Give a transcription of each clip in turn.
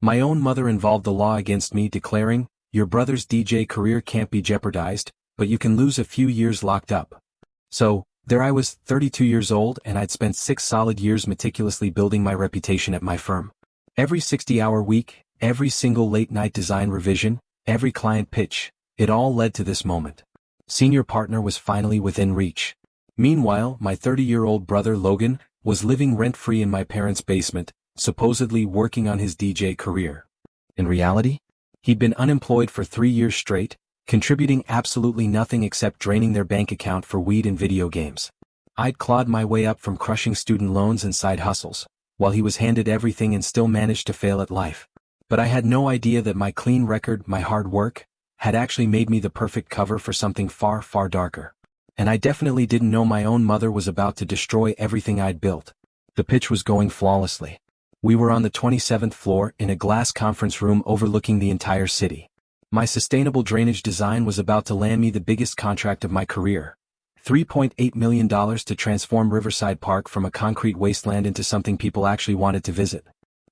My own mother involved the law against me, declaring, "Your brother's DJ career can't be jeopardized, but you can lose a few years locked up." So, there I was, 32 years old, and I'd spent 6 solid years meticulously building my reputation at my firm. Every 60-hour week, every single late-night design revision, every client pitch, it all led to this moment. Senior partner was finally within reach. Meanwhile, my 30-year-old brother Logan was living rent-free in my parents' basement, supposedly working on his DJ career. In reality, he'd been unemployed for 3 years straight, contributing absolutely nothing except draining their bank account for weed and video games. I'd clawed my way up from crushing student loans and side hustles, while he was handed everything and still managed to fail at life. But I had no idea that my clean record, my hard work, had actually made me the perfect cover for something far, far darker. And I definitely didn't know my own mother was about to destroy everything I'd built. The pitch was going flawlessly. We were on the 27th floor in a glass conference room overlooking the entire city. My sustainable drainage design was about to land me the biggest contract of my career. $3.8 million to transform Riverside Park from a concrete wasteland into something people actually wanted to visit.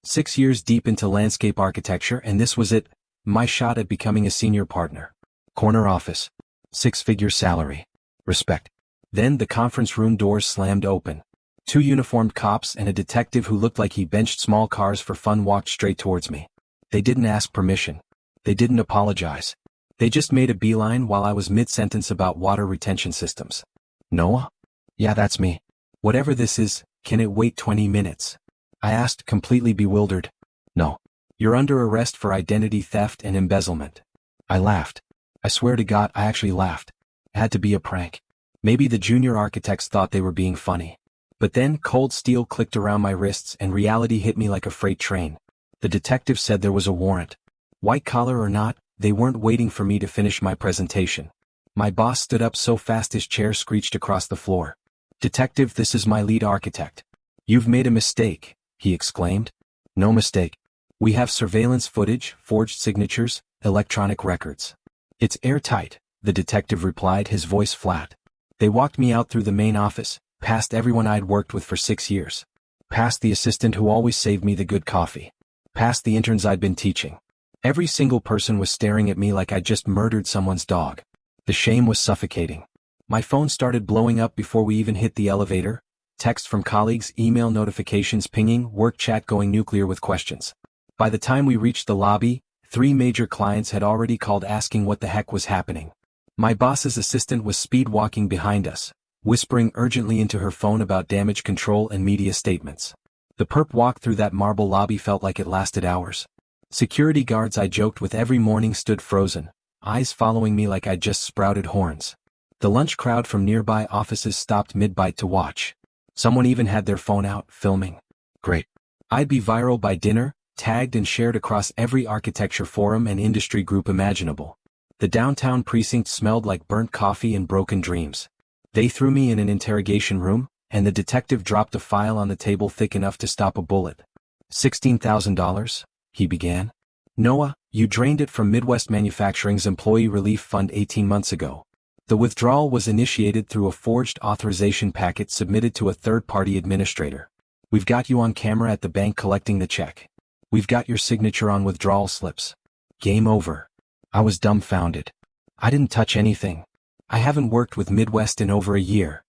6 years deep into landscape architecture, and this was it, my shot at becoming a senior partner. Corner office. 6-figure salary. Respect. Then the conference room doors slammed open. 2 uniformed cops and a detective who looked like he benched small cars for fun walked straight towards me. They didn't ask permission. They didn't apologize. They just made a beeline while I was mid-sentence about water retention systems. "Noah?" "Yeah, that's me." "Whatever this is, can it wait 20 minutes? I asked, completely bewildered. "No. You're under arrest for identity theft and embezzlement." I laughed. I swear to God, I actually laughed. It had to be a prank. Maybe the junior architects thought they were being funny. But then cold steel clicked around my wrists and reality hit me like a freight train. The detective said there was a warrant. White collar or not, they weren't waiting for me to finish my presentation. My boss stood up so fast his chair screeched across the floor. "Detective, this is my lead architect." "You've made a mistake," he exclaimed. "No mistake. We have surveillance footage, forged signatures, electronic records. It's airtight," the detective replied, his voice flat. They walked me out through the main office, past everyone I'd worked with for 6 years. Past the assistant who always saved me the good coffee. Past the interns I'd been teaching. Every single person was staring at me like I'd just murdered someone's dog. The shame was suffocating. My phone started blowing up before we even hit the elevator. Text from colleagues, email notifications pinging, work chat going nuclear with questions. By the time we reached the lobby, 3 major clients had already called asking what the heck was happening. My boss's assistant was speed walking behind us, whispering urgently into her phone about damage control and media statements. The perp walk through that marble lobby felt like it lasted hours. Security guards I joked with every morning stood frozen, eyes following me like I'd just sprouted horns. The lunch crowd from nearby offices stopped mid-bite to watch. Someone even had their phone out, filming. Great. I'd be viral by dinner, tagged and shared across every architecture forum and industry group imaginable. The downtown precinct smelled like burnt coffee and broken dreams. They threw me in an interrogation room, and the detective dropped a file on the table thick enough to stop a bullet. $16,000? He began. "Noah, you drained it from Midwest Manufacturing's Employee Relief Fund 18 months ago. The withdrawal was initiated through a forged authorization packet submitted to a third-party administrator. We've got you on camera at the bank collecting the check. We've got your signature on withdrawal slips. Game over." I was dumbfounded. I didn't touch anything. I haven't worked with Midwest in over a year.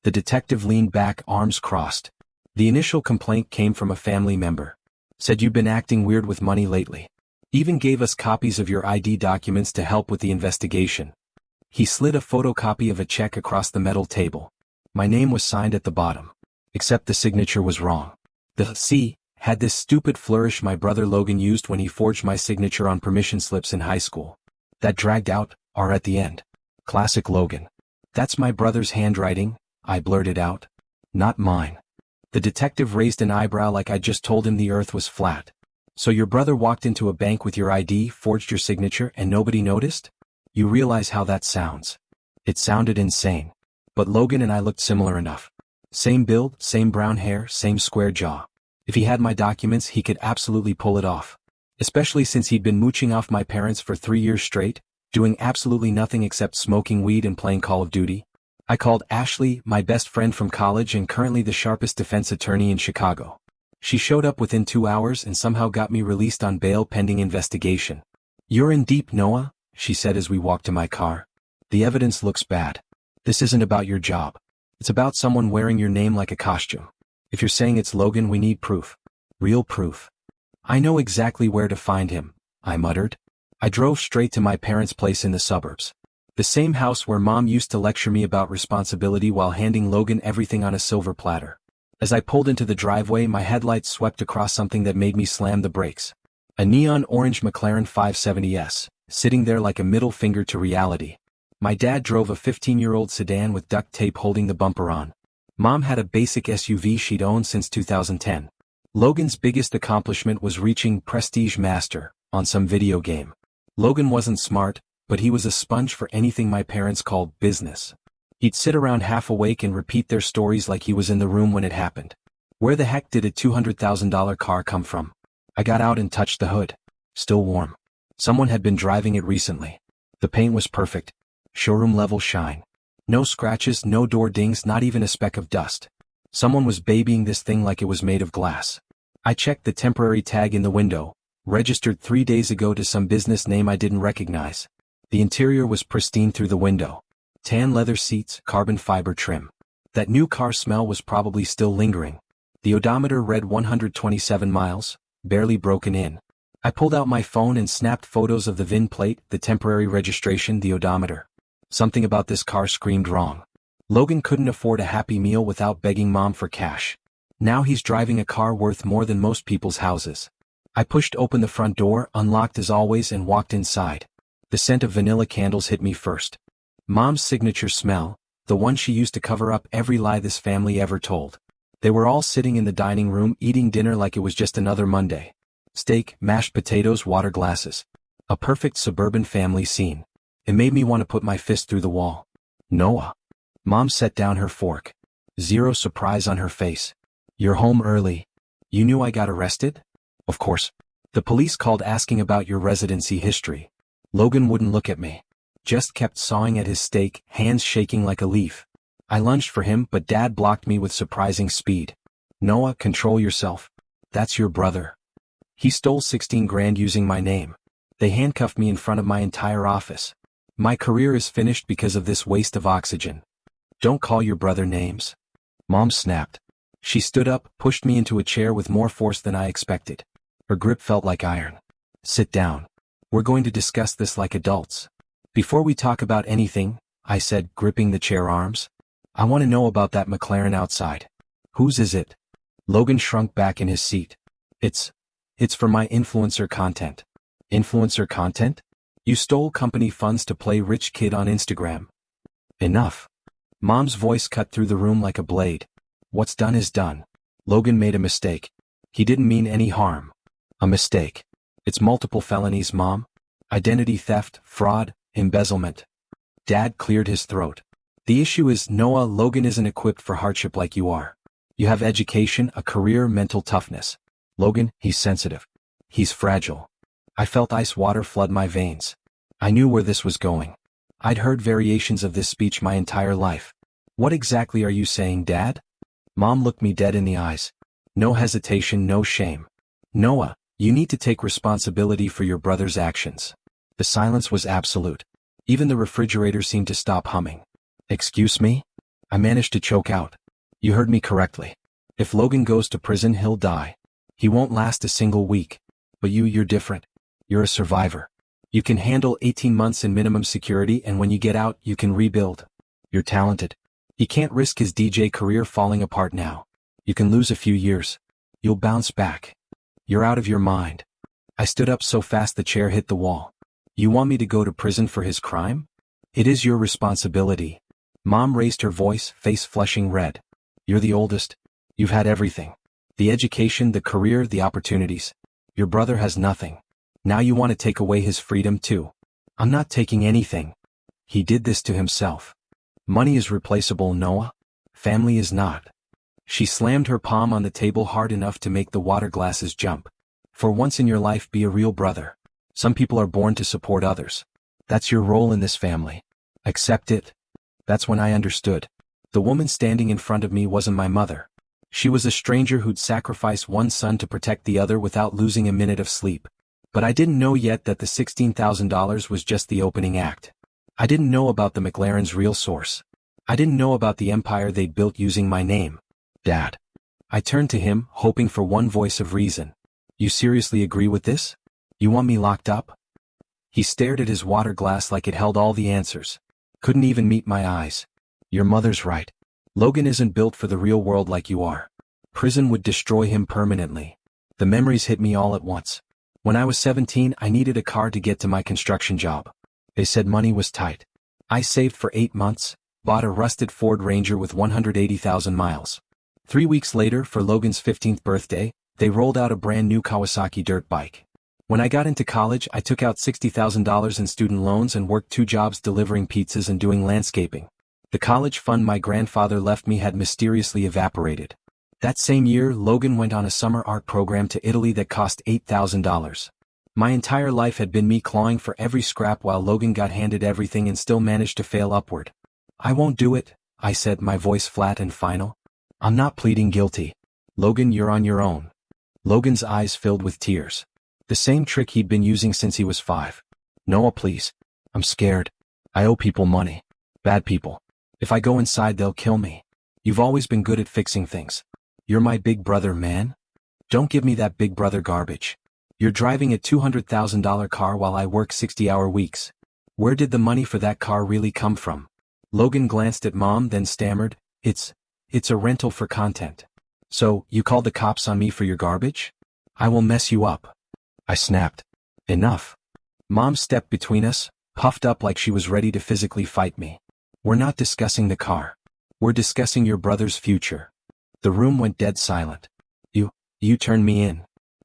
The detective leaned back, arms crossed. "The initial complaint came from a family member. Said you've been acting weird with money lately. Even gave us copies of your ID documents to help with the investigation." He slid a photocopy of a check across the metal table. My name was signed at the bottom. Except the signature was wrong. The C had this stupid flourish my brother Logan used when he forged my signature on permission slips in high school. That dragged out, R at the end. Classic Logan. "That's my brother's handwriting," I blurted out. "Not mine." The detective raised an eyebrow like I'd just told him the earth was flat. "So your brother walked into a bank with your ID, forged your signature, and nobody noticed? You realize how that sounds." It sounded insane. But Logan and I looked similar enough. Same build, same brown hair, same square jaw. If he had my documents, he could absolutely pull it off. Especially since he'd been mooching off my parents for 3 years straight, doing absolutely nothing except smoking weed and playing Call of Duty. I called Ashley, my best friend from college and currently the sharpest defense attorney in Chicago. She showed up within 2 hours and somehow got me released on bail pending investigation. "You're in deep, Noah," she said as we walked to my car. "The evidence looks bad. This isn't about your job. It's about someone wearing your name like a costume. If you're saying it's Logan, we need proof. Real proof." "I know exactly where to find him," I muttered. I drove straight to my parents' place in the suburbs. The same house where Mom used to lecture me about responsibility while handing Logan everything on a silver platter. As I pulled into the driveway, my headlights swept across something that made me slam the brakes. A neon orange McLaren 570S, sitting there like a middle finger to reality. My dad drove a 15-year-old sedan with duct tape holding the bumper on. Mom had a basic SUV she'd owned since 2010. Logan's biggest accomplishment was reaching Prestige Master on some video game. Logan wasn't smart, but he was a sponge for anything my parents called business. He'd sit around half awake and repeat their stories like he was in the room when it happened. Where the heck did a $200,000 car come from? I got out and touched the hood. Still warm. Someone had been driving it recently. The paint was perfect. Showroom level shine. No scratches, no door dings, not even a speck of dust. Someone was babying this thing like it was made of glass. I checked the temporary tag in the window, registered 3 days ago to some business name I didn't recognize. The interior was pristine through the window. Tan leather seats, carbon fiber trim. That new car smell was probably still lingering. The odometer read 127 miles, barely broken in. I pulled out my phone and snapped photos of the VIN plate, the temporary registration, the odometer. Something about this car screamed wrong. Logan couldn't afford a Happy Meal without begging Mom for cash. Now he's driving a car worth more than most people's houses. I pushed open the front door, unlocked as always, and walked inside. The scent of vanilla candles hit me first. Mom's signature smell, the one she used to cover up every lie this family ever told. They were all sitting in the dining room eating dinner like it was just another Monday. Steak, mashed potatoes, water glasses. A perfect suburban family scene. It made me want to put my fist through the wall. "Noah." Mom set down her fork. Zero surprise on her face. "You're home early. You knew I got arrested?" "Of course. The police called asking about your residency history." Logan wouldn't look at me. Just kept sawing at his steak, hands shaking like a leaf. I lunged for him, but Dad blocked me with surprising speed. "Noah, control yourself. That's your brother. He stole 16 grand using my name. They handcuffed me in front of my entire office. My career is finished because of this waste of oxygen. Don't call your brother names." Mom snapped. She stood up, pushed me into a chair with more force than I expected. Her grip felt like iron. "Sit down. We're going to discuss this like adults." "Before we talk about anything," I said, gripping the chair arms, "I want to know about that McLaren outside. Whose is it?" Logan shrunk back in his seat. It's for my influencer content." "Influencer content? You stole company funds to play rich kid on Instagram." "Enough." Mom's voice cut through the room like a blade. "What's done is done. Logan made a mistake. He didn't mean any harm." "A mistake? It's multiple felonies, Mom. Identity theft, fraud, embezzlement." Dad cleared his throat. "The issue is, Noah, Logan isn't equipped for hardship like you are. You have education, a career, mental toughness. Logan, he's sensitive. He's fragile." I felt ice water flood my veins. I knew where this was going. I'd heard variations of this speech my entire life. "What exactly are you saying, Dad?" Mom looked me dead in the eyes. No hesitation, no shame. "Noah, you need to take responsibility for your brother's actions." The silence was absolute. Even the refrigerator seemed to stop humming. "Excuse me?" I managed to choke out. "You heard me correctly. If Logan goes to prison, he'll die. He won't last a single week. But you're different. You're a survivor. You can handle 18 months in minimum security, and when you get out, you can rebuild. You're talented. He can't risk his DJ career falling apart now. You can lose a few years. You'll bounce back. You're out of your mind." I stood up so fast the chair hit the wall. "You want me to go to prison for his crime? It is your responsibility." Mom raised her voice, face flushing red. "You're the oldest. You've had everything. The education, the career, the opportunities. Your brother has nothing. Now you want to take away his freedom too." "I'm not taking anything. He did this to himself. Money is replaceable, Noah. Family is not." She slammed her palm on the table hard enough to make the water glasses jump. "For once in your life, be a real brother. Some people are born to support others. That's your role in this family. Accept it." That's when I understood. The woman standing in front of me wasn't my mother. She was a stranger who'd sacrifice one son to protect the other without losing a minute of sleep. But I didn't know yet that the $16,000 was just the opening act. I didn't know about the McLaren's real source. I didn't know about the empire they'd built using my name. Dad. I turned to him, hoping for one voice of reason. You seriously agree with this? You want me locked up? He stared at his water glass like it held all the answers. Couldn't even meet my eyes. Your mother's right. Logan isn't built for the real world like you are. Prison would destroy him permanently. The memories hit me all at once. When I was 17, I needed a car to get to my construction job. They said money was tight. I saved for 8 months, bought a rusted Ford Ranger with 180,000 miles. 3 weeks later, for Logan's 15th birthday, they rolled out a brand new Kawasaki dirt bike. When I got into college, I took out $60,000 in student loans and worked 2 jobs delivering pizzas and doing landscaping. The college fund my grandfather left me had mysteriously evaporated. That same year, Logan went on a summer art program to Italy that cost $8,000. My entire life had been me clawing for every scrap while Logan got handed everything and still managed to fail upward. I won't do it, I said, my voice flat and final. I'm not pleading guilty. Logan, you're on your own. Logan's eyes filled with tears. The same trick he'd been using since he was 5. Noah, please. I'm scared. I owe people money. Bad people. If I go inside, they'll kill me. You've always been good at fixing things. You're my big brother, man. Don't give me that big brother garbage. You're driving a $200,000 car while I work 60-hour weeks. Where did the money for that car really come from? Logan glanced at Mom, then stammered, It's a rental for content. So, you called the cops on me for your garbage? I will mess you up. I snapped. Enough. Mom stepped between us, puffed up like she was ready to physically fight me. We're not discussing the car. We're discussing your brother's future. The room went dead silent. You turned me in.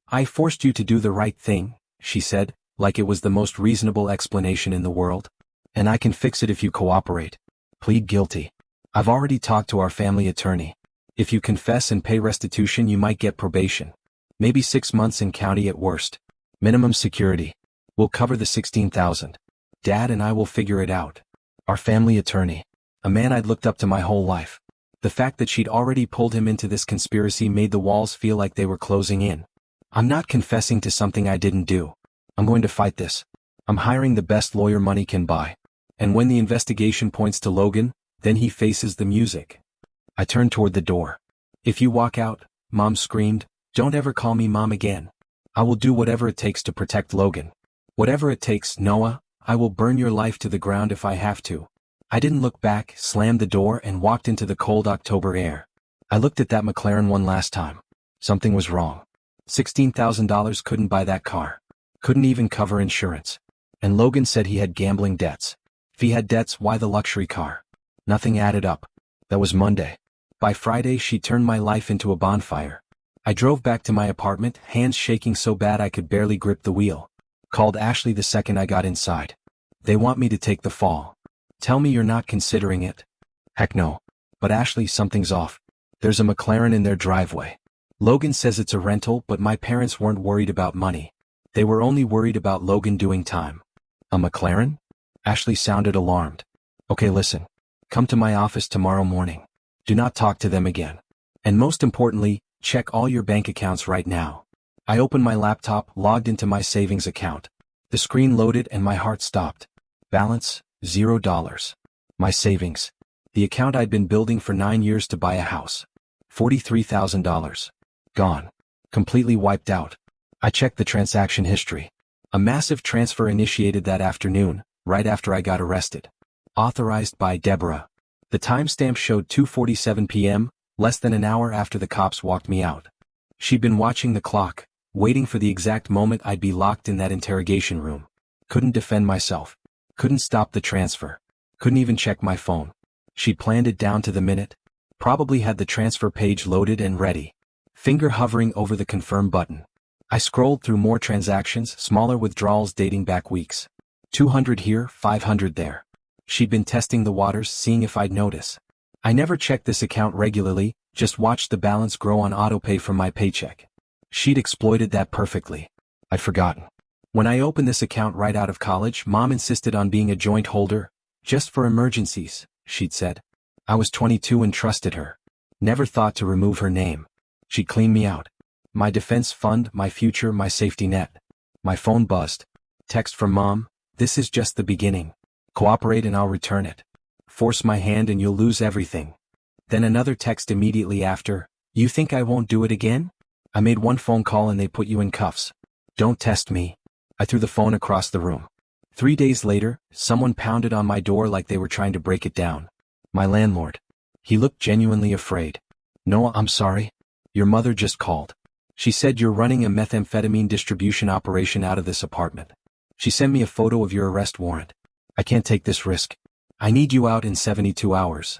I forced you to do the right thing, she said, like it was the most reasonable explanation in the world. And I can fix it if you cooperate. Plead guilty. I've already talked to our family attorney. If you confess and pay restitution, you might get probation. Maybe 6 months in county at worst. Minimum security. We'll cover the $16,000. Dad and I will figure it out. Our family attorney. A man I'd looked up to my whole life. The fact that she'd already pulled him into this conspiracy made the walls feel like they were closing in. I'm not confessing to something I didn't do. I'm going to fight this. I'm hiring the best lawyer money can buy. And when the investigation points to Logan, then he faces the music. I turned toward the door. If you walk out, Mom screamed, don't ever call me Mom again. I will do whatever it takes to protect Logan. Whatever it takes, Noah, I will burn your life to the ground if I have to. I didn't look back, slammed the door and walked into the cold October air. I looked at that McLaren one last time. Something was wrong. $16,000 couldn't buy that car. Couldn't even cover insurance. And Logan said he had gambling debts. If he had debts, why the luxury car? Nothing added up. That was Monday. By Friday, she turned my life into a bonfire. I drove back to my apartment, hands shaking so bad I could barely grip the wheel. Called Ashley the second I got inside. They want me to take the fall. Tell me you're not considering it. Heck no. But Ashley, something's off. There's a McLaren in their driveway. Logan says it's a rental, but my parents weren't worried about money. They were only worried about Logan doing time. A McLaren? Ashley sounded alarmed. Okay, listen. Come to my office tomorrow morning. Do not talk to them again. And most importantly, check all your bank accounts right now. I opened my laptop, logged into my savings account. The screen loaded and my heart stopped. Balance, $0. My savings. The account I'd been building for 9 years to buy a house. $43,000. Gone. Completely wiped out. I checked the transaction history. A massive transfer initiated that afternoon, right after I got arrested. Authorized by Deborah. The timestamp showed 2:47 p.m., less than an hour after the cops walked me out. She'd been watching the clock, waiting for the exact moment I'd be locked in that interrogation room. Couldn't defend myself. Couldn't stop the transfer. Couldn't even check my phone. She'd planned it down to the minute. Probably had the transfer page loaded and ready. Finger hovering over the confirm button. I scrolled through more transactions, smaller withdrawals dating back weeks. 200 here, 500 there. She'd been testing the waters, seeing if I'd notice. I never checked this account regularly, just watched the balance grow on autopay from my paycheck. She'd exploited that perfectly. I'd forgotten. When I opened this account right out of college, Mom insisted on being a joint holder, just for emergencies, she'd said. I was 22 and trusted her. Never thought to remove her name. She cleaned me out. My defense fund, my future, my safety net. My phone buzzed. Text from Mom, "This is just the beginning. Cooperate and I'll return it. Force my hand and you'll lose everything." Then another text immediately after, "You think I won't do it again? I made one phone call and they put you in cuffs. Don't test me." I threw the phone across the room. 3 days later, someone pounded on my door like they were trying to break it down. My landlord. He looked genuinely afraid. "Noah, I'm sorry. Your mother just called. She said you're running a methamphetamine distribution operation out of this apartment. She sent me a photo of your arrest warrant. I can't take this risk. I need you out in 72 hours.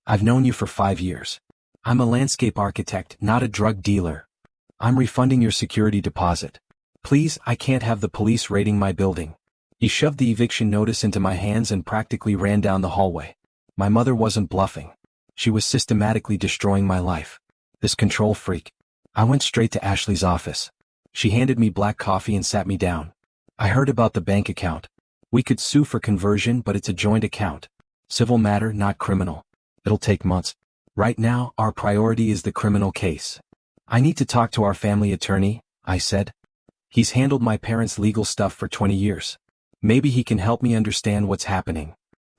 I've known you for 5 years. I'm a landscape architect, not a drug dealer. I'm refunding your security deposit. Please, I can't have the police raiding my building." He shoved the eviction notice into my hands and practically ran down the hallway. My mother wasn't bluffing. She was systematically destroying my life. This control freak. I went straight to Ashley's office. She handed me black coffee and sat me down. "I heard about the bank account. We could sue for conversion, but it's a joint account. Civil matter, not criminal. It'll take months. Right now, our priority is the criminal case." "I need to talk to our family attorney," I said. "He's handled my parents' legal stuff for 20 years. Maybe he can help me understand what's happening."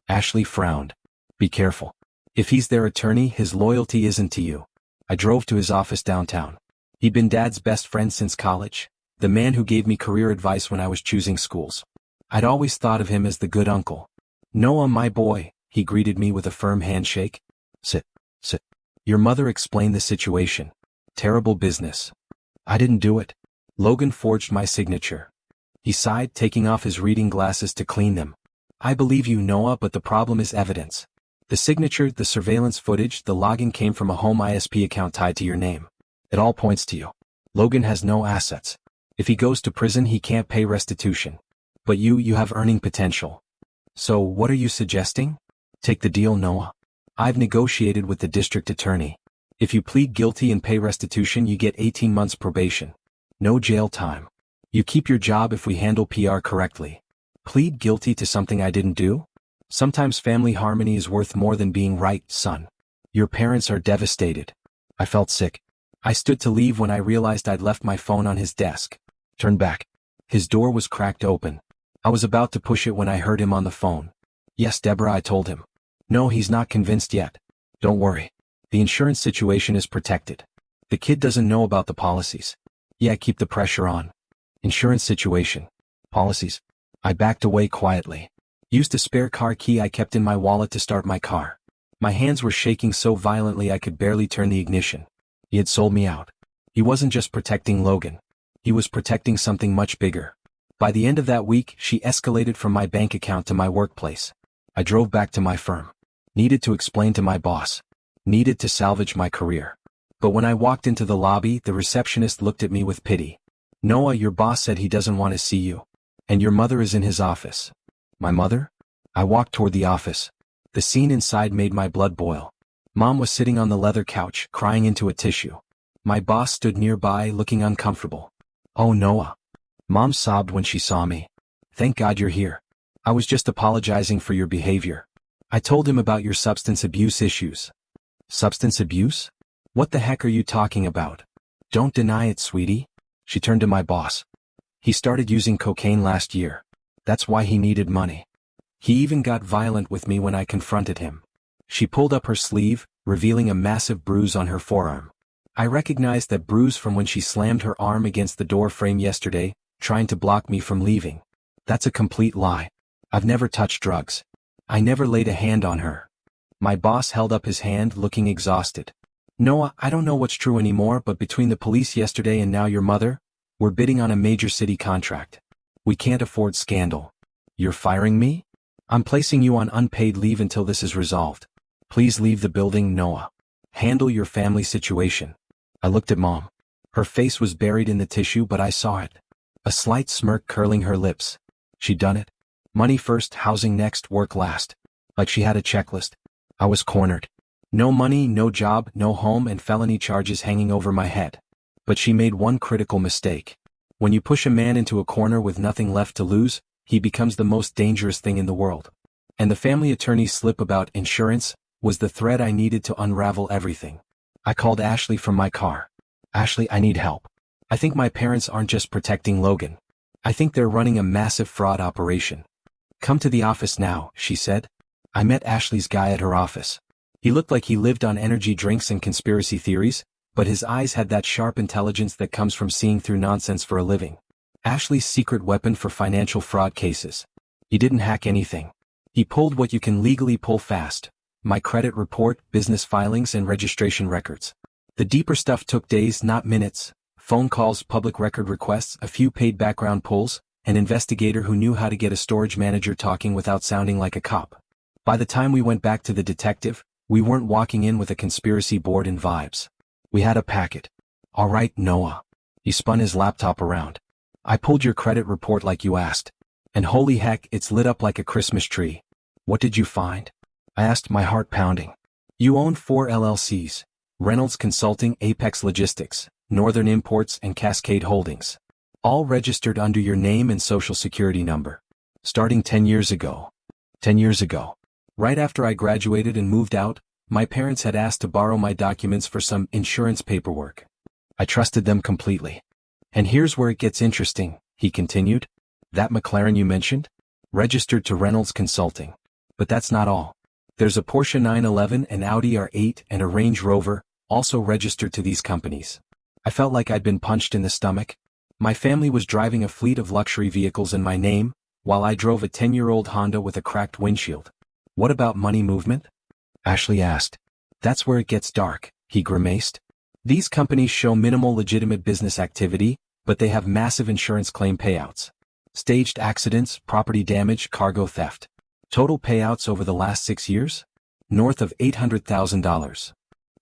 Ashley frowned. "Be careful. If he's their attorney, his loyalty isn't to you." I drove to his office downtown. He'd been Dad's best friend since college, the man who gave me career advice when I was choosing schools. I'd always thought of him as the good uncle. "Noah, my boy," he greeted me with a firm handshake. Sit. Your mother explained the situation. Terrible business. I didn't do it. Logan forged my signature." He sighed, taking off his reading glasses to clean them. "I believe you, Noah, but the problem is evidence. The signature, the surveillance footage, the login came from a home ISP account tied to your name. It all points to you. Logan has no assets. If he goes to prison, he can't pay restitution. But you have earning potential. So what are you suggesting? Take the deal, Noah. I've negotiated with the district attorney. If you plead guilty and pay restitution, you get 18 months probation. No jail time. You keep your job if we handle PR correctly. Plead guilty to something I didn't do? Sometimes family harmony is worth more than being right, son. Your parents are devastated." I felt sick. I stood to leave when I realized I'd left my phone on his desk. Turned back. His door was cracked open. I was about to push it when I heard him on the phone. "Yes, Deborah," I told him. "No, he's not convinced yet. Don't worry. The insurance situation is protected. The kid doesn't know about the policies." "Yeah, keep the pressure on." Insurance situation. Policies. I backed away quietly. Used a spare car key I kept in my wallet to start my car. My hands were shaking so violently I could barely turn the ignition. He had sold me out. He wasn't just protecting Logan. He was protecting something much bigger. By the end of that week, she escalated from my bank account to my workplace. I drove back to my firm. Needed to explain to my boss. Needed to salvage my career. But when I walked into the lobby, the receptionist looked at me with pity. "Noah, your boss said he doesn't want to see you. And your mother is in his office." My mother? I walked toward the office. The scene inside made my blood boil. Mom was sitting on the leather couch, crying into a tissue. My boss stood nearby, looking uncomfortable. "Oh, Noah." Mom sobbed when she saw me. "Thank God you're here. I was just apologizing for your behavior. I told him about your substance abuse issues." "Substance abuse? What the heck are you talking about? Don't deny it, sweetie." She turned to my boss. "He started using cocaine last year. That's why he needed money. He even got violent with me when I confronted him." She pulled up her sleeve, revealing a massive bruise on her forearm. I recognized that bruise from when she slammed her arm against the door frame yesterday, trying to block me from leaving. That's a complete lie. I've never touched drugs. I never laid a hand on her. My boss held up his hand, looking exhausted. "Noah, I don't know what's true anymore, but between the police yesterday and now your mother, we're bidding on a major city contract. We can't afford scandal. You're firing me? I'm placing you on unpaid leave until this is resolved. Please leave the building, Noah. Handle your family situation." I looked at Mom. Her face was buried in the tissue, but I saw it. A slight smirk curling her lips. She'd done it. Money first, housing next, work last. Like she had a checklist. I was cornered. No money, no job, no home, and felony charges hanging over my head. But she made one critical mistake. When you push a man into a corner with nothing left to lose, he becomes the most dangerous thing in the world. And the family attorney's slip about insurance was the thread I needed to unravel everything. I called Ashley from my car. Ashley, I need help. I think my parents aren't just protecting Logan. I think they're running a massive fraud operation. Come to the office now, she said. I met Ashley's guy at her office. He looked like he lived on energy drinks and conspiracy theories, but his eyes had that sharp intelligence that comes from seeing through nonsense for a living. Ashley's secret weapon for financial fraud cases. He didn't hack anything. He pulled what you can legally pull fast. My credit report, business filings, and registration records. The deeper stuff took days, not minutes. Phone calls, public record requests, a few paid background pulls, an investigator who knew how to get a storage manager talking without sounding like a cop. By the time we went back to the detective, we weren't walking in with a conspiracy board and vibes. We had a packet. All right, Noah. He spun his laptop around. I pulled your credit report like you asked. And holy heck, it's lit up like a Christmas tree. What did you find? I asked, my heart pounding. You own 4 LLCs. Reynolds Consulting, Apex Logistics, Northern Imports, and Cascade Holdings. All registered under your name and social security number. Starting 10 years ago. 10 years ago. Right after I graduated and moved out, my parents had asked to borrow my documents for some insurance paperwork. I trusted them completely. And here's where it gets interesting, he continued. That McLaren you mentioned? Registered to Reynolds Consulting. But that's not all. There's a Porsche 911, an Audi R8, and a Range Rover, also registered to these companies. I felt like I'd been punched in the stomach. My family was driving a fleet of luxury vehicles in my name, while I drove a 10-year-old Honda with a cracked windshield. What about money movement? Ashley asked. That's where it gets dark, he grimaced. These companies show minimal legitimate business activity, but they have massive insurance claim payouts. Staged accidents, property damage, cargo theft. Total payouts over the last 6 years? North of $800,000.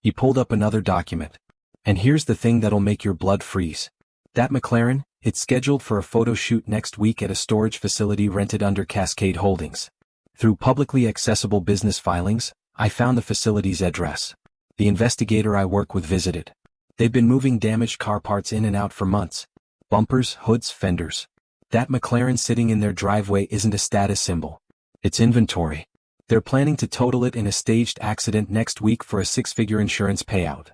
He pulled up another document. And here's the thing that'll make your blood freeze. That McLaren, it's scheduled for a photo shoot next week at a storage facility rented under Cascade Holdings. Through publicly accessible business filings, I found the facility's address. The investigator I work with visited. They've been moving damaged car parts in and out for months. Bumpers, hoods, fenders. That McLaren sitting in their driveway isn't a status symbol. It's inventory. They're planning to total it in a staged accident next week for a 6-figure insurance payout.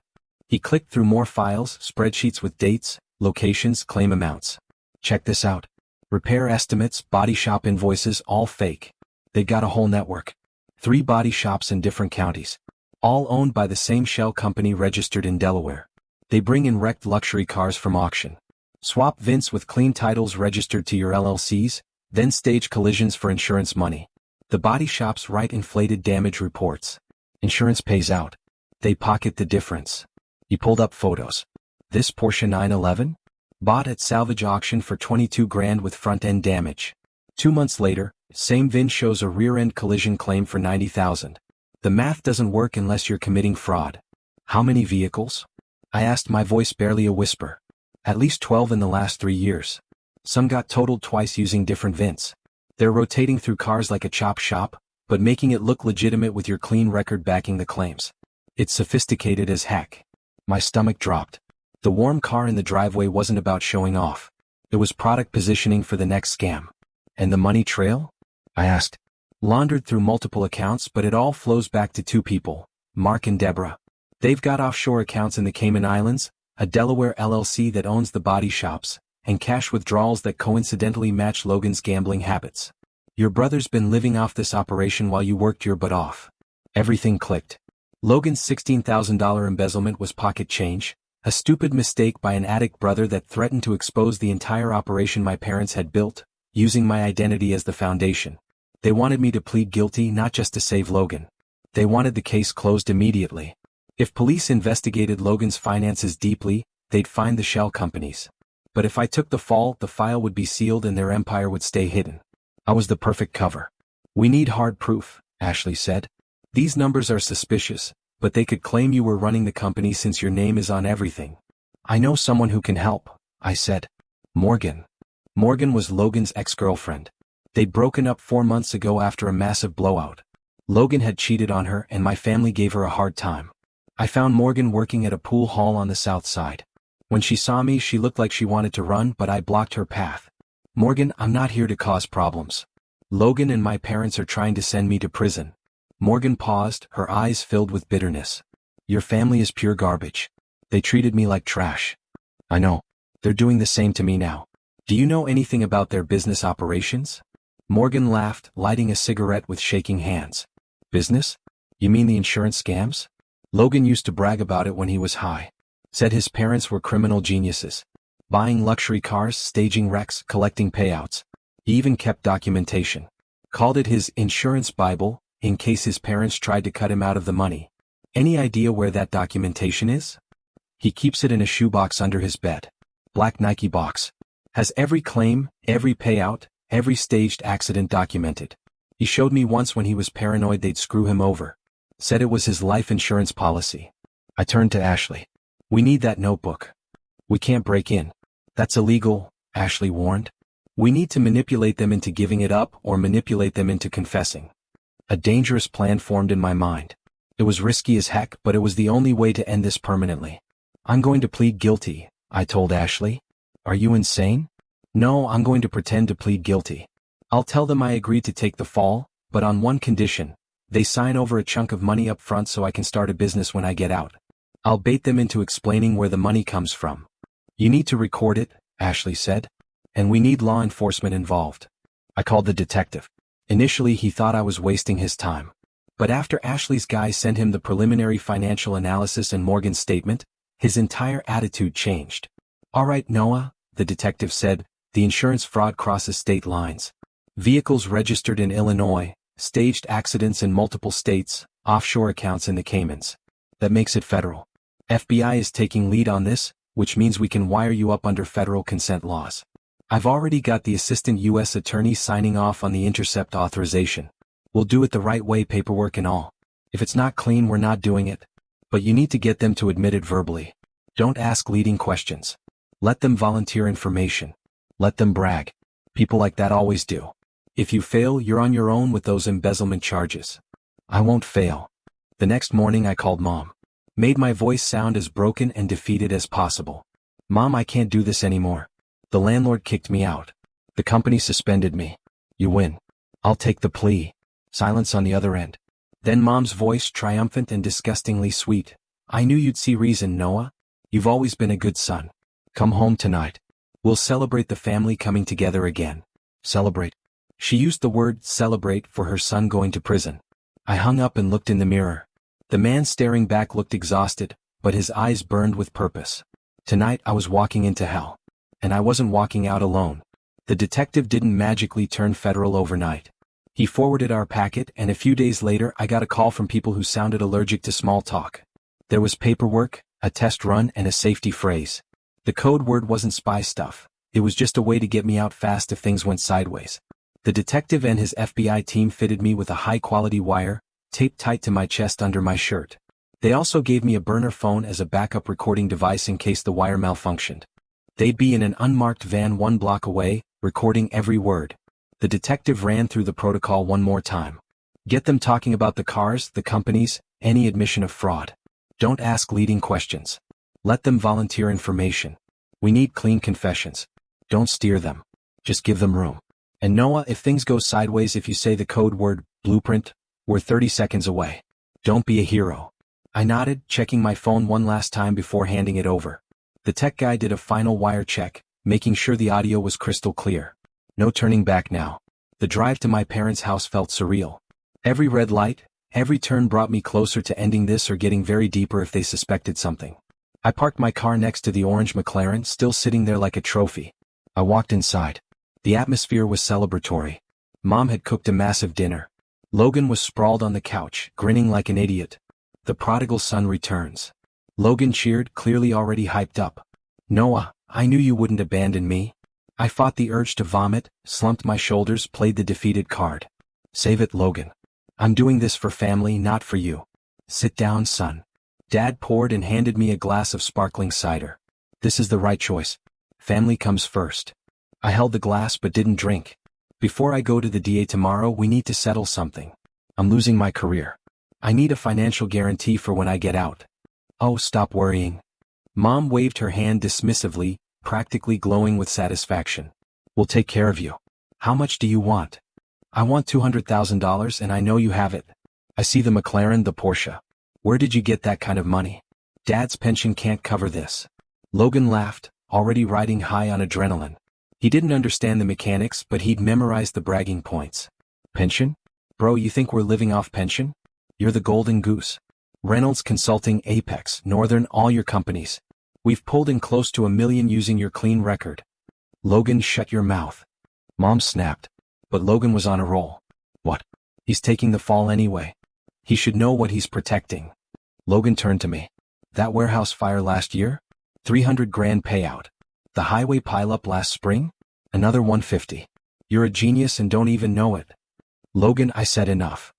He clicked through more files, spreadsheets with dates, locations, claim amounts. Check this out. Repair estimates, body shop invoices, all fake. They got a whole network. 3 body shops in different counties. All owned by the same shell company registered in Delaware. They bring in wrecked luxury cars from auction. Swap VINs with clean titles registered to your LLCs, then stage collisions for insurance money. The body shops write inflated damage reports. Insurance pays out. They pocket the difference. He pulled up photos. This Porsche 911? Bought at salvage auction for $22,000 with front-end damage. 2 months later, same VIN shows a rear-end collision claim for $90,000. The math doesn't work unless you're committing fraud. How many vehicles? I asked, my voice barely a whisper. At least 12 in the last 3 years. Some got totaled twice using different VINs. They're rotating through cars like a chop shop, but making it look legitimate with your clean record backing the claims. It's sophisticated as heck. My stomach dropped. The warm car in the driveway wasn't about showing off. It was product positioning for the next scam. And the money trail? I asked. Laundered through multiple accounts, but it all flows back to 2 people, Mark and Deborah. They've got offshore accounts in the Cayman Islands, a Delaware LLC that owns the body shops, and cash withdrawals that coincidentally match Logan's gambling habits. Your brother's been living off this operation while you worked your butt off. Everything clicked. Logan's $16,000 embezzlement was pocket change, a stupid mistake by an addict brother that threatened to expose the entire operation my parents had built, using my identity as the foundation. They wanted me to plead guilty not just to save Logan. They wanted the case closed immediately. If police investigated Logan's finances deeply, they'd find the shell companies. But if I took the fall, the file would be sealed and their empire would stay hidden. I was the perfect cover. We need hard proof, Ashley said. These numbers are suspicious, but they could claim you were running the company since your name is on everything. I know someone who can help, I said. Morgan. Morgan was Logan's ex-girlfriend. They'd broken up 4 months ago after a massive blowout. Logan had cheated on her and my family gave her a hard time. I found Morgan working at a pool hall on the south side. When she saw me, she looked like she wanted to run, but I blocked her path. Morgan, I'm not here to cause problems. Logan and my parents are trying to send me to prison. Morgan paused, her eyes filled with bitterness. Your family is pure garbage. They treated me like trash. I know. They're doing the same to me now. Do you know anything about their business operations? Morgan laughed, lighting a cigarette with shaking hands. Business? You mean the insurance scams? Logan used to brag about it when he was high. Said his parents were criminal geniuses. Buying luxury cars, staging wrecks, collecting payouts. He even kept documentation. Called it his insurance Bible, in case his parents tried to cut him out of the money. Any idea where that documentation is? He keeps it in a shoebox under his bed. Black Nike box. Has every claim, every payout, every staged accident documented. He showed me once when he was paranoid they'd screw him over. Said it was his life insurance policy. I turned to Ashley. We need that notebook. We can't break in. That's illegal, Ashley warned. We need to manipulate them into giving it up or manipulate them into confessing. A dangerous plan formed in my mind. It was risky as heck, but it was the only way to end this permanently. I'm going to plead guilty, I told Ashley. Are you insane? No, I'm going to pretend to plead guilty. I'll tell them I agreed to take the fall, but on one condition. They sign over a chunk of money up front so I can start a business when I get out. I'll bait them into explaining where the money comes from. You need to record it, Ashley said. And we need law enforcement involved. I called the detective. Initially he thought I was wasting his time. But after Ashley's guy sent him the preliminary financial analysis and Morgan's statement, his entire attitude changed. All right, Noah, the detective said, the insurance fraud crosses state lines. Vehicles registered in Illinois, staged accidents in multiple states, offshore accounts in the Caymans. That makes it federal. FBI is taking lead on this, which means we can wire you up under federal consent laws. I've already got the assistant U.S. attorney signing off on the intercept authorization. We'll do it the right way, paperwork and all. If it's not clean, we're not doing it. But you need to get them to admit it verbally. Don't ask leading questions. Let them volunteer information. Let them brag. People like that always do. If you fail, you're on your own with those embezzlement charges. I won't fail. The next morning I called Mom. Made my voice sound as broken and defeated as possible. Mom, I can't do this anymore. The landlord kicked me out. The company suspended me. You win. I'll take the plea. Silence on the other end. Then Mom's voice, triumphant and disgustingly sweet. I knew you'd see reason, Noah. You've always been a good son. Come home tonight. We'll celebrate the family coming together again. Celebrate. She used the word celebrate for her son going to prison. I hung up and looked in the mirror. The man staring back looked exhausted, but his eyes burned with purpose. Tonight I was walking into hell. And I wasn't walking out alone. The detective didn't magically turn federal overnight. He forwarded our packet, and a few days later I got a call from people who sounded allergic to small talk. There was paperwork, a test run, and a safety phrase. The code word wasn't spy stuff. It was just a way to get me out fast if things went sideways. The detective and his FBI team fitted me with a high-quality wire, taped tight to my chest under my shirt. They also gave me a burner phone as a backup recording device in case the wire malfunctioned. They'd be in an unmarked van 1 block away, recording every word. The detective ran through the protocol one more time. Get them talking about the cars, the companies, any admission of fraud. Don't ask leading questions. Let them volunteer information. We need clean confessions. Don't steer them. Just give them room. And Noah, if things go sideways, if you say the code word, blueprint, we're 30 seconds away. Don't be a hero. I nodded, checking my phone one last time before handing it over. The tech guy did a final wire check, making sure the audio was crystal clear. No turning back now. The drive to my parents' house felt surreal. Every red light, every turn brought me closer to ending this or getting very deeper if they suspected something. I parked my car next to the orange McLaren, still sitting there like a trophy. I walked inside. The atmosphere was celebratory. Mom had cooked a massive dinner. Logan was sprawled on the couch, grinning like an idiot. The prodigal son returns. Logan cheered, clearly already hyped up. Noah, I knew you wouldn't abandon me. I fought the urge to vomit, slumped my shoulders, played the defeated card. Save it, Logan. I'm doing this for family, not for you. Sit down, son. Dad poured and handed me a glass of sparkling cider. This is the right choice. Family comes first. I held the glass but didn't drink. Before I go to the DA tomorrow, we need to settle something. I'm losing my career. I need a financial guarantee for when I get out. Oh, stop worrying. Mom waved her hand dismissively, practically glowing with satisfaction. We'll take care of you. How much do you want? I want $200,000 and I know you have it. I see the McLaren, the Porsche. Where did you get that kind of money? Dad's pension can't cover this. Logan laughed, already riding high on adrenaline. He didn't understand the mechanics, but he'd memorized the bragging points. Pension? Bro, you think we're living off pension? You're the golden goose. Reynolds Consulting, Apex, Northern, all your companies. We've pulled in close to $1 million using your clean record. Logan, shut your mouth. Mom snapped. But Logan was on a roll. What? He's taking the fall anyway. He should know what he's protecting. Logan turned to me. That warehouse fire last year? 300 grand payout. The highway pileup last spring? Another 150. You're a genius and don't even know it. Logan, I said enough.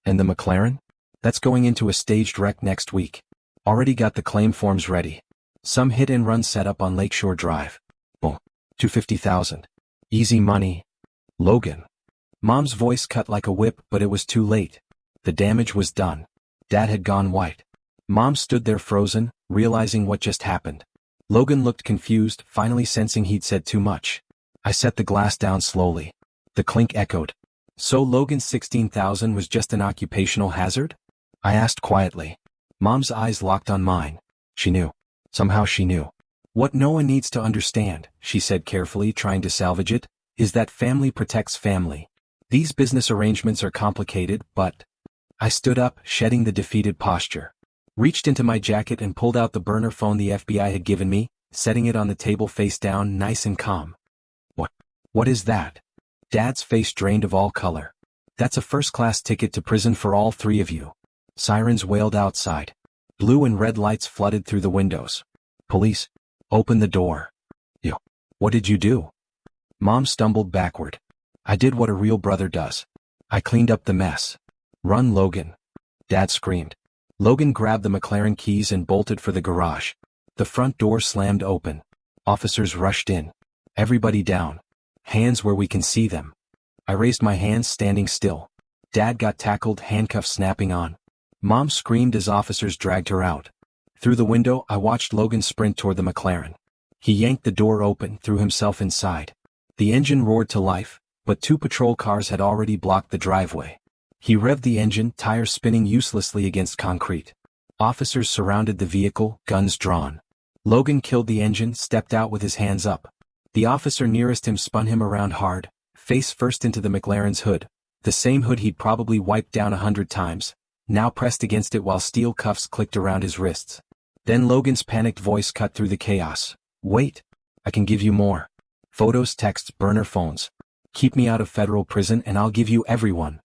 And the McLaren? That's going into a staged wreck next week. Already got the claim forms ready. Some hit and run set up on Lakeshore Drive. Boom. $250,000. Easy money. Logan. Mom's voice cut like a whip, but it was too late. The damage was done. Dad had gone white. Mom stood there frozen, realizing what just happened. Logan looked confused, finally sensing he'd said too much. I set the glass down slowly. The clink echoed. So Logan's $16,000 was just an occupational hazard? I asked quietly. Mom's eyes locked on mine. She knew. Somehow she knew. What no one needs to understand, she said carefully, trying to salvage it, is that family protects family. These business arrangements are complicated, but... I stood up, shedding the defeated posture. Reached into my jacket and pulled out the burner phone the FBI had given me, setting it on the table face down, nice and calm. What is that? Dad's face drained of all color. That's a first-class ticket to prison for all three of you. Sirens wailed outside. Blue and red lights flooded through the windows. Police. Open the door. You. What did you do? Mom stumbled backward. I did what a real brother does. I cleaned up the mess. Run, Logan. Dad screamed. Logan grabbed the McLaren keys and bolted for the garage. The front door slammed open. Officers rushed in. Everybody down. Hands where we can see them. I raised my hands, standing still. Dad got tackled, handcuffs snapping on. Mom screamed as officers dragged her out. Through the window, I watched Logan sprint toward the McLaren. He yanked the door open, threw himself inside. The engine roared to life, but 2 patrol cars had already blocked the driveway. He revved the engine, tires spinning uselessly against concrete. Officers surrounded the vehicle, guns drawn. Logan killed the engine, stepped out with his hands up. The officer nearest him spun him around hard, face first into the McLaren's hood, the same hood he'd probably wiped down 100 times, now pressed against it while steel cuffs clicked around his wrists. Then Logan's panicked voice cut through the chaos. Wait. I can give you more. Photos, texts, burner phones. Keep me out of federal prison and I'll give you everyone.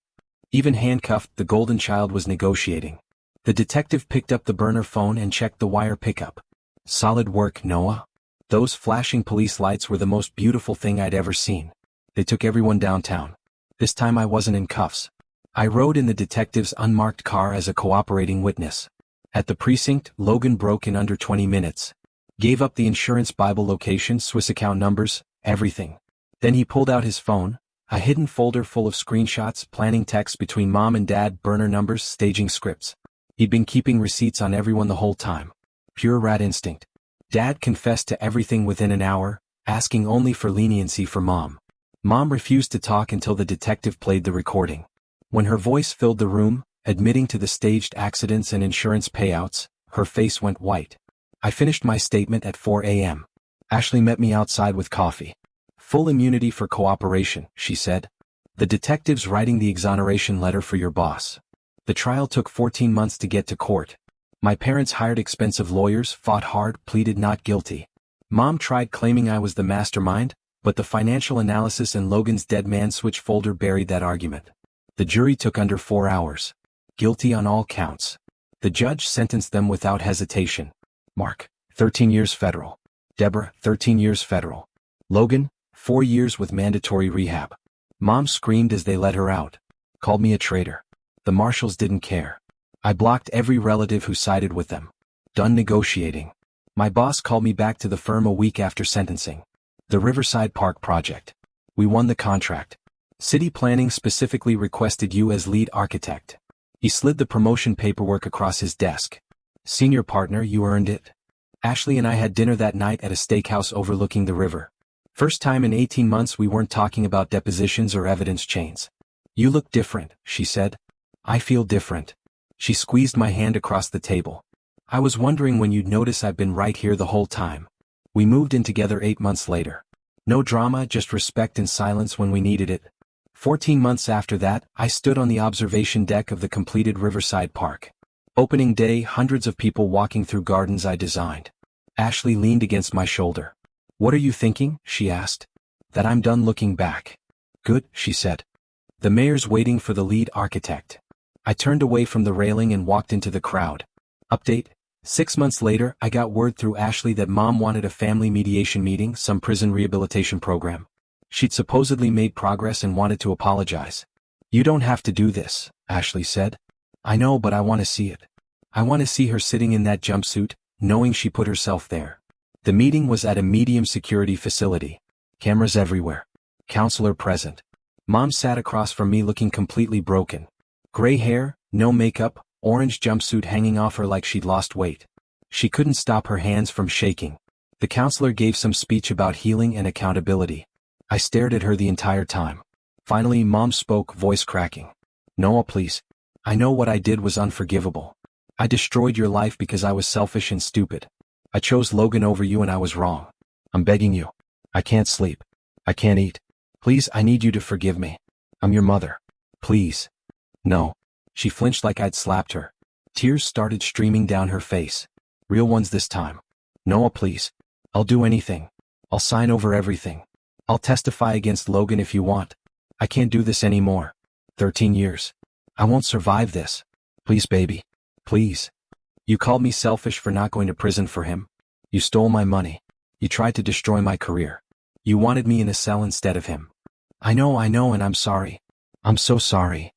Even handcuffed, the golden child was negotiating. The detective picked up the burner phone and checked the wire pickup. Solid work, Noah. Those flashing police lights were the most beautiful thing I'd ever seen. They took everyone downtown. This time I wasn't in cuffs. I rode in the detective's unmarked car as a cooperating witness. At the precinct, Logan broke in under 20 minutes. Gave up the insurance Bible location, Swiss account numbers, everything. Then he pulled out his phone, a hidden folder full of screenshots, planning texts between Mom and Dad, burner numbers, staging scripts. He'd been keeping receipts on everyone the whole time. Pure rat instinct. Dad confessed to everything within an hour, asking only for leniency for Mom. Mom refused to talk until the detective played the recording. When her voice filled the room, admitting to the staged accidents and insurance payouts, her face went white. I finished my statement at 4 a.m. Ashley met me outside with coffee. Full immunity for cooperation, she said. The detective's writing the exoneration letter for your boss. The trial took 14 months to get to court. My parents hired expensive lawyers, fought hard, pleaded not guilty. Mom tried claiming I was the mastermind, but the financial analysis in Logan's dead man switch folder buried that argument. The jury took under 4 hours. Guilty on all counts. The judge sentenced them without hesitation. Mark, 13 years federal. Deborah, 13 years federal. Logan, 4 years with mandatory rehab. Mom screamed as they let her out. Called me a traitor. The marshals didn't care. I blocked every relative who sided with them. Done negotiating. My boss called me back to the firm a week after sentencing. The Riverside Park project. We won the contract. City planning specifically requested you as lead architect. He slid the promotion paperwork across his desk. Senior partner, you earned it. Ashley and I had dinner that night at a steakhouse overlooking the river. First time in 18 months we weren't talking about depositions or evidence chains. You look different, she said. I feel different. She squeezed my hand across the table. I was wondering when you'd notice I've been right here the whole time. We moved in together 8 months later. No drama, just respect and silence when we needed it. 14 months after that, I stood on the observation deck of the completed Riverside Park. Opening day, hundreds of people walking through gardens I designed. Ashley leaned against my shoulder. "What are you thinking?" she asked. "That I'm done looking back." "Good," she said. "The mayor's waiting for the lead architect." I turned away from the railing and walked into the crowd. Update: 6 months later, I got word through Ashley that Mom wanted a family mediation meeting, some prison rehabilitation program. She'd supposedly made progress and wanted to apologize. "You don't have to do this," Ashley said. "I know, but I want to see it. I want to see her sitting in that jumpsuit, knowing she put herself there." The meeting was at a medium security facility. Cameras everywhere. Counselor present. Mom sat across from me looking completely broken. Gray hair, no makeup, orange jumpsuit hanging off her like she'd lost weight. She couldn't stop her hands from shaking. The counselor gave some speech about healing and accountability. I stared at her the entire time. Finally, Mom spoke, voice cracking. "Noah, please. I know what I did was unforgivable. I destroyed your life because I was selfish and stupid. I chose Logan over you and I was wrong. I'm begging you. I can't sleep. I can't eat. Please, I need you to forgive me. I'm your mother. Please." "No." She flinched like I'd slapped her. Tears started streaming down her face. "Real ones this time. Noah, please. I'll do anything. I'll sign over everything. I'll testify against Logan if you want. I can't do this anymore. 13 years. I won't survive this. Please, baby. Please. You called me selfish for not going to prison for him. You stole my money. You tried to destroy my career. You wanted me in a cell instead of him. I know, and I'm sorry. I'm so sorry."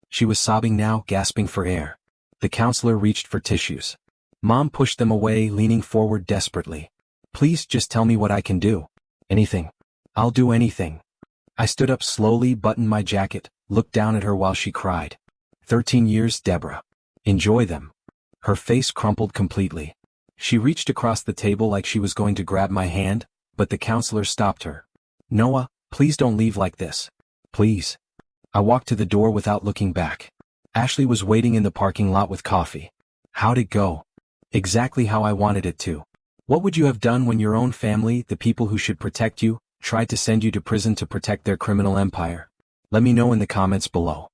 She was sobbing now, gasping for air. The counselor reached for tissues. Mom pushed them away, leaning forward desperately. "Please just tell me what I can do. Anything. I'll do anything." I stood up slowly, buttoned my jacket, looked down at her while she cried. 13 years, Deborah. Enjoy them." Her face crumpled completely. She reached across the table like she was going to grab my hand, but the counselor stopped her. "Noah, please don't leave like this. Please." I walked to the door without looking back. Ashley was waiting in the parking lot with coffee. "How'd it go?" "Exactly how I wanted it to." "What would you have done when your own family, the people who should protect you, tried to send you to prison to protect their criminal empire?" Let me know in the comments below.